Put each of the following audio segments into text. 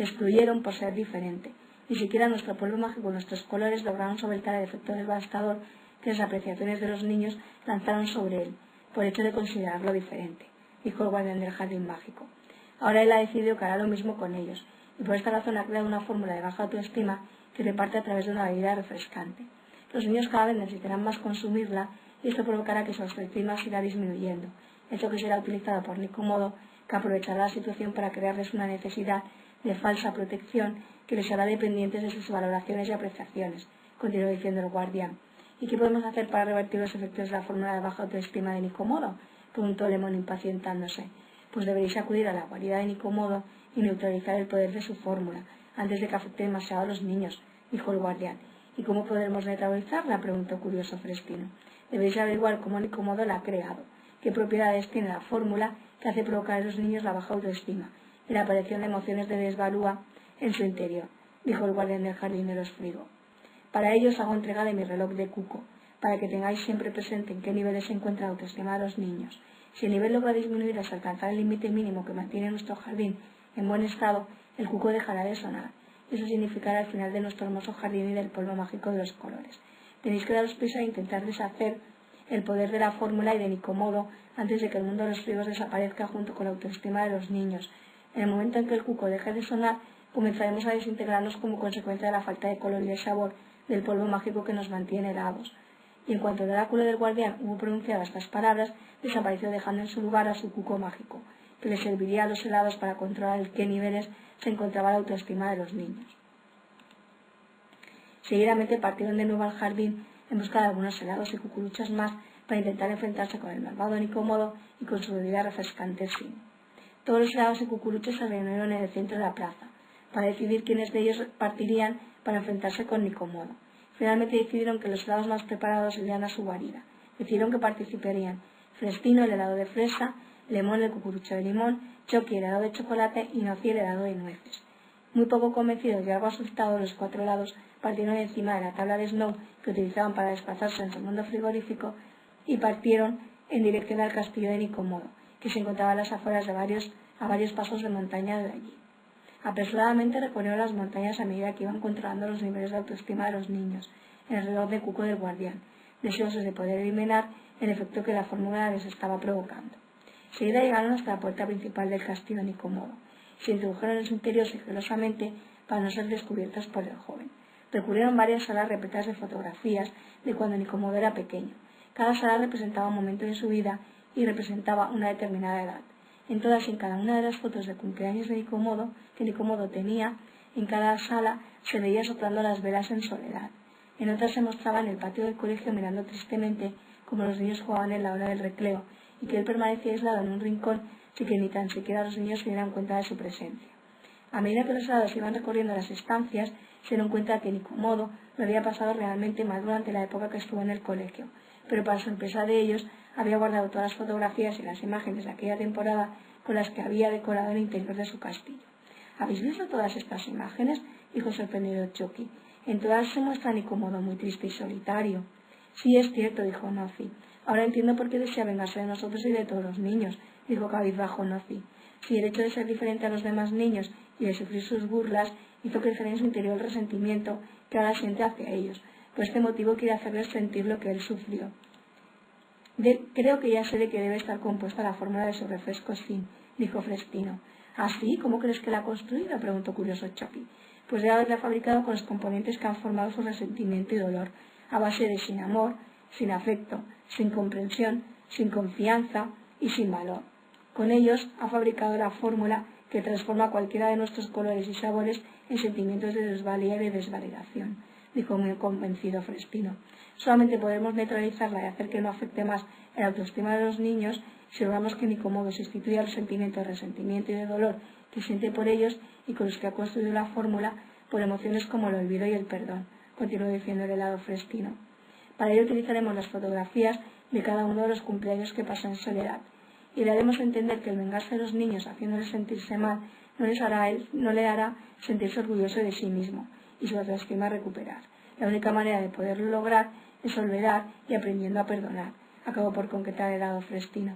le excluyeron por ser diferente. Ni siquiera nuestro polvo mágico y nuestros colores lograron solventar el efecto devastador que las apreciaciones de los niños lanzaron sobre él, por hecho de considerarlo diferente, dijo el guardián del jardín mágico. Ahora él ha decidido que hará lo mismo con ellos, y por esta razón ha creado una fórmula de baja autoestima que reparte a través de una bebida refrescante. Los niños cada vez necesitarán más consumirla, y esto provocará que su autoestima siga disminuyendo, hecho que será utilizado por Nicómodo, que aprovechará la situación para crearles una necesidad de falsa protección que les hará dependientes de sus valoraciones y apreciaciones, continuó diciendo el guardián. ¿Y qué podemos hacer para revertir los efectos de la fórmula de baja autoestima de Nicómodo?, preguntó Lemon impacientándose. Pues deberéis acudir a la guarida de Nicómodo y neutralizar el poder de su fórmula, antes de que afecte demasiado a los niños, dijo el guardián. ¿Y cómo podremos neutralizarla?, preguntó curioso Frestino. Deberéis averiguar cómo Nicómodo la ha creado, qué propiedades tiene la fórmula que hace provocar en los niños la baja autoestima y la aparición de emociones de desvalúa en su interior, dijo el guardián del jardín de los Frigo. Para ello os hago entrega de mi reloj de cuco, para que tengáis siempre presente en qué niveles se encuentra la autoestima de los niños. Si el nivel logra disminuir hasta alcanzar el límite mínimo que mantiene nuestro jardín en buen estado, el cuco dejará de sonar. Eso significará el final de nuestro hermoso jardín y del polvo mágico de los colores. Tenéis que daros prisa e intentar deshacer el poder de la fórmula y de Nicómodo antes de que el mundo de los Frigos desaparezca junto con la autoestima de los niños. En el momento en que el cuco deje de sonar, comenzaremos a desintegrarnos como consecuencia de la falta de color y de sabor del polvo mágico que nos mantiene helados. Y en cuanto el oráculo del guardián hubo pronunciado estas palabras, desapareció dejando en su lugar a su cuco mágico, que le serviría a los helados para controlar en qué niveles se encontraba la autoestima de los niños. Seguidamente partieron de nuevo al jardín en busca de algunos helados y cucuruchos más para intentar enfrentarse con el malvado Nicómodo y con su bebida refrescante sin. Todos los helados y cucuruchos se reunieron en el centro de la plaza, para decidir quiénes de ellos partirían para enfrentarse con Nicómodo. Finalmente decidieron que los helados más preparados irían a su guarida. Decidieron que participarían Frestino, el helado de fresa, Lemon, el cucurucho de limón, Chucky, el helado de chocolate y Noci, el helado de nueces. Muy poco convencidos y algo asustados, los 4 helados partieron encima de la tabla de Snow que utilizaban para desplazarse en su mundo frigorífico y partieron en dirección al castillo de Nicómodo, que se encontraba a las afueras a varios pasos de montaña de allí. Apresuradamente recorrieron las montañas a medida que iban controlando los niveles de autoestima de los niños en el reloj de cuco del guardián, deseosos de poder eliminar el efecto que la fórmula les estaba provocando. Enseguida llegaron hasta la puerta principal del castillo de Nicómodo y se introdujeron en su interior sigilosamente para no ser descubiertos por el joven. Recorrieron varias salas repletas de fotografías de cuando Nicómodo era pequeño. Cada sala representaba un momento de su vida y representaba una determinada edad. En todas y en cada una de las fotos de cumpleaños de Nicómodo que Nicómodo tenía, en cada sala se veía soplando las velas en soledad. En otras se mostraba en el patio del colegio mirando tristemente como los niños jugaban en la hora del recreo y que él permanecía aislado en un rincón sin que ni tan siquiera los niños se dieran cuenta de su presencia. A medida que los helados iban recorriendo las estancias, se dieron cuenta que Nicómodo lo había pasado realmente mal durante la época que estuvo en el colegio, pero para sorpresa de ellos había guardado todas las fotografías y las imágenes de aquella temporada con las que había decorado el interior de su castillo. ¿Habéis visto todas estas imágenes?, dijo sorprendido Chucky. En todas se muestra Nicómodo muy triste y solitario. Sí, es cierto, dijo Noci. Ahora entiendo por qué desea vengarse de nosotros y de todos los niños, dijo cabizbajo Noci. Si el hecho de ser diferente a los demás niños y de sufrir sus burlas hizo crecer en su interior el resentimiento que ahora siente hacia ellos. Por este motivo quiere hacerles sentir lo que él sufrió. Creo que ya sé de qué debe estar compuesta la fórmula de su refresco sin, dijo Frestino. ¿Ah, sí? ¿Cómo crees que la ha construido?, preguntó curioso Chucky. Pues debe haberla fabricado con los componentes que han formado su resentimiento y dolor, a base de sin amor, sin afecto, sin comprensión, sin confianza y sin valor. Con ellos ha fabricado la fórmula que transforma cualquiera de nuestros colores y sabores en sentimientos de desvalía y de desvalidación, dijo muy convencido Frestino. Solamente podremos neutralizarla y hacer que no afecte más el autoestima de los niños si logramos que Nicómodo sustituya los sentimientos de resentimiento y de dolor que siente por ellos y con los que ha construido la fórmula por emociones como el olvido y el perdón, continuó diciendo el helado Frestino. Para ello utilizaremos las fotografías de cada uno de los cumpleaños que pasó en soledad y le haremos entender que el vengarse de los niños haciéndoles sentirse mal no le hará sentirse orgulloso de sí mismo y su autoestima recuperar. La única manera de poderlo lograr es olvidar y aprendiendo a perdonar, acabó por concretar el helado Frestino.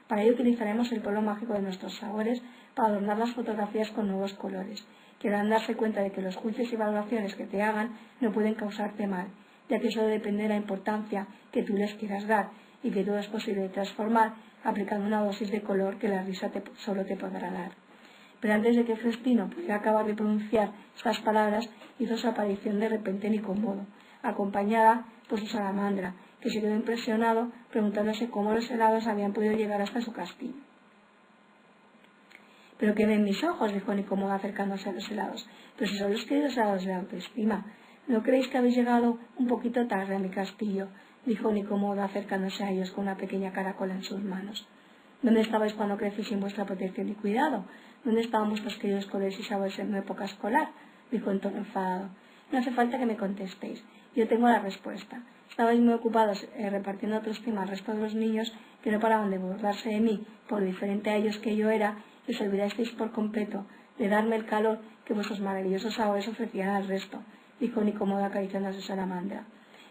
Para ello utilizaremos el polvo mágico de nuestros sabores para adornar las fotografías con nuevos colores. Querrán darse cuenta de que los juicios y valoraciones que te hagan no pueden causarte mal, ya que solo depende de la importancia que tú les quieras dar y que todo es posible de transformar aplicando una dosis de color que la risa solo te podrá dar. Pero antes de que Frestino pudiera acabar de pronunciar estas palabras, hizo su aparición de repente Nicómodo, acompañada por su salamandra, que se quedó impresionado preguntándose cómo los helados habían podido llegar hasta su castillo. «¿Pero qué ven mis ojos?», dijo Nicómodo acercándose a los helados. «Pero si son los queridos helados de la autoestima. ¿No creéis que habéis llegado un poquito tarde a mi castillo?», dijo Nicómodo acercándose a ellos con una pequeña caracola en sus manos. «¿Dónde estabais cuando crecí sin vuestra protección y cuidado? ¿Dónde estaban vuestros queridos colores y sabores en mi época escolar?», dijo en tono enfadado. «No hace falta que me contestéis. Yo tengo la respuesta. Estabais muy ocupados repartiendo autoestima al resto de los niños que no paraban de burlarse de mí por diferente a ellos que yo era, y os olvidasteis por completo de darme el calor que vuestros maravillosos sabores ofrecían al resto», dijo Nicómodo acariciando a su salamandra.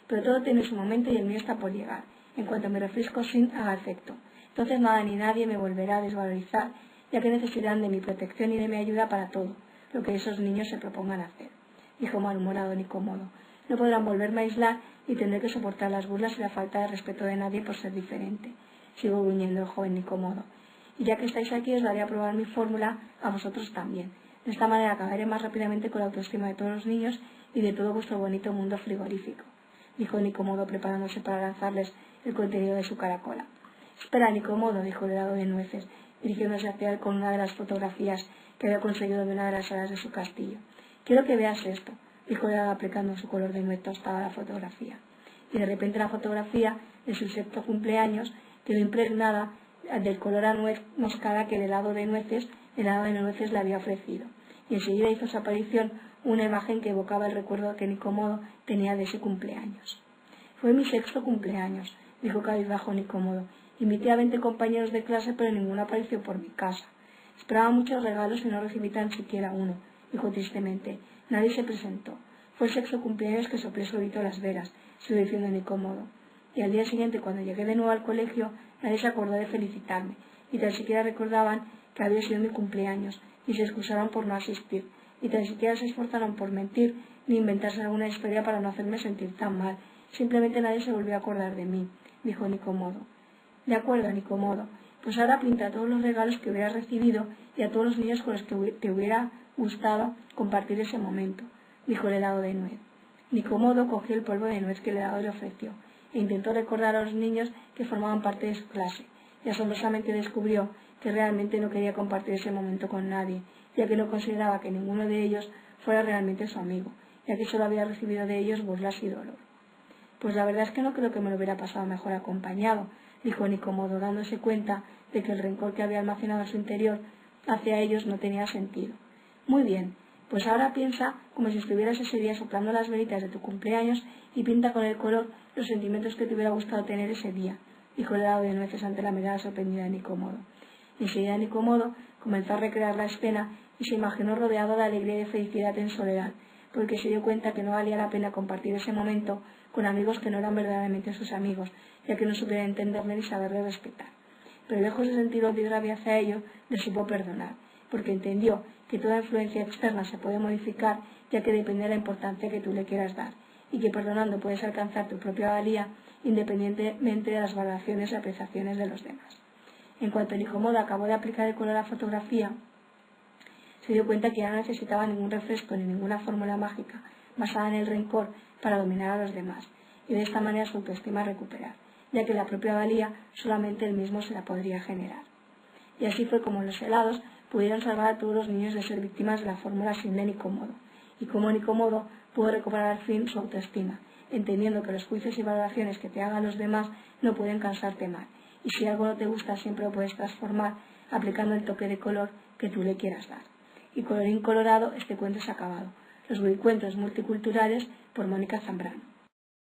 «Pero todo tiene su momento y el mío está por llegar, en cuanto mi refresco sin haga efecto. Entonces nada ni nadie me volverá a desvalorizar, ya que necesitarán de mi protección y de mi ayuda para todo lo que esos niños se propongan hacer», dijo malhumorado Nicómodo. «No podrán volverme a aislar y tendré que soportar las burlas y la falta de respeto de nadie por ser diferente», siguió gruñendo el joven Nicómodo. «Y ya que estáis aquí, os daré a probar mi fórmula a vosotros también. De esta manera acabaré más rápidamente con la autoestima de todos los niños y de todo vuestro bonito mundo frigorífico», dijo Nicómodo preparándose para lanzarles el contenido de su caracola. «Espera, Nicómodo», dijo el helado de nueces, dirigiéndose hacia él con una de las fotografías que había conseguido de una de las salas de su castillo. «Quiero que veas esto», dijo el helado aplicando su color de nuez tostada a la fotografía. Y de repente la fotografía de su 6º cumpleaños quedó impregnada del color a nuez moscada que el helado de nueces le había ofrecido, y enseguida hizo su aparición una imagen que evocaba el recuerdo que Nicómodo tenía de ese cumpleaños. «Fue mi 6º cumpleaños», dijo cabizbajo Nicómodo. «Invité a 20 compañeros de clase, pero ninguno apareció por mi casa. Esperaba muchos regalos y no recibí tan siquiera uno», dijo tristemente. «Nadie se presentó. Fue el 6º cumpleaños que soplé solito las velas», siguió diciendo Nicómodo. «Y al día siguiente, cuando llegué de nuevo al colegio, nadie se acordó de felicitarme, y tan siquiera recordaban que había sido mi cumpleaños, ni se excusaron por no asistir, y tan siquiera se esforzaron por mentir ni inventarse alguna historia para no hacerme sentir tan mal. Simplemente nadie se volvió a acordar de mí», dijo Nicómodo. «De acuerdo, Nicómodo. Pues ahora pinta todos los regalos que hubieras recibido y a todos los niños con los que te hubiera gustado compartir ese momento», dijo el helado de nuez. Nicómodo cogió el polvo de nuez que el helado le ofreció e intentó recordar a los niños que formaban parte de su clase, y asombrosamente descubrió que realmente no quería compartir ese momento con nadie, ya que no consideraba que ninguno de ellos fuera realmente su amigo, ya que solo había recibido de ellos burlas y dolor. «Pues la verdad es que no creo que me lo hubiera pasado mejor acompañado», dijo Nicómodo, dándose cuenta de que el rencor que había almacenado en su interior hacia ellos no tenía sentido. «Muy bien, pues ahora piensa como si estuvieras ese día soplando las velitas de tu cumpleaños y pinta con el color los sentimientos que te hubiera gustado tener ese día», dijo el helado de nueces ante la mirada sorprendida de Nicómodo. Enseguida Nicómodo comenzó a recrear la escena y se imaginó rodeado de alegría y de felicidad en soledad, porque se dio cuenta que no valía la pena compartir ese momento con amigos que no eran verdaderamente sus amigos, ya que no supieran entenderle ni saberle respetar. Pero lejos de sentir odio y rabia hacia ello, le supo perdonar, porque entendió que toda influencia externa se puede modificar, ya que depende de la importancia que tú le quieras dar, y que perdonando puedes alcanzar tu propia valía independientemente de las valoraciones y apreciaciones de los demás. En cuanto Nicómodo acabó de aplicar el color a la fotografía, se dio cuenta que ya no necesitaba ningún refresco ni ninguna fórmula mágica basada en el rencor para dominar a los demás, y de esta manera su autoestima recuperar, ya que la propia valía solamente él mismo se la podría generar. Y así fue como los helados pudieron salvar a todos los niños de ser víctimas de la fórmula sin de Nicómodo, y como Nicómodo pudo recuperar al fin su autoestima, entendiendo que los juicios y valoraciones que te hagan los demás no pueden causarte mal, y si algo no te gusta siempre lo puedes transformar aplicando el toque de color que tú le quieras dar. Y colorín colorado, este cuento es acabado. Los Buicuentos multiculturales por Mónica Zambrano.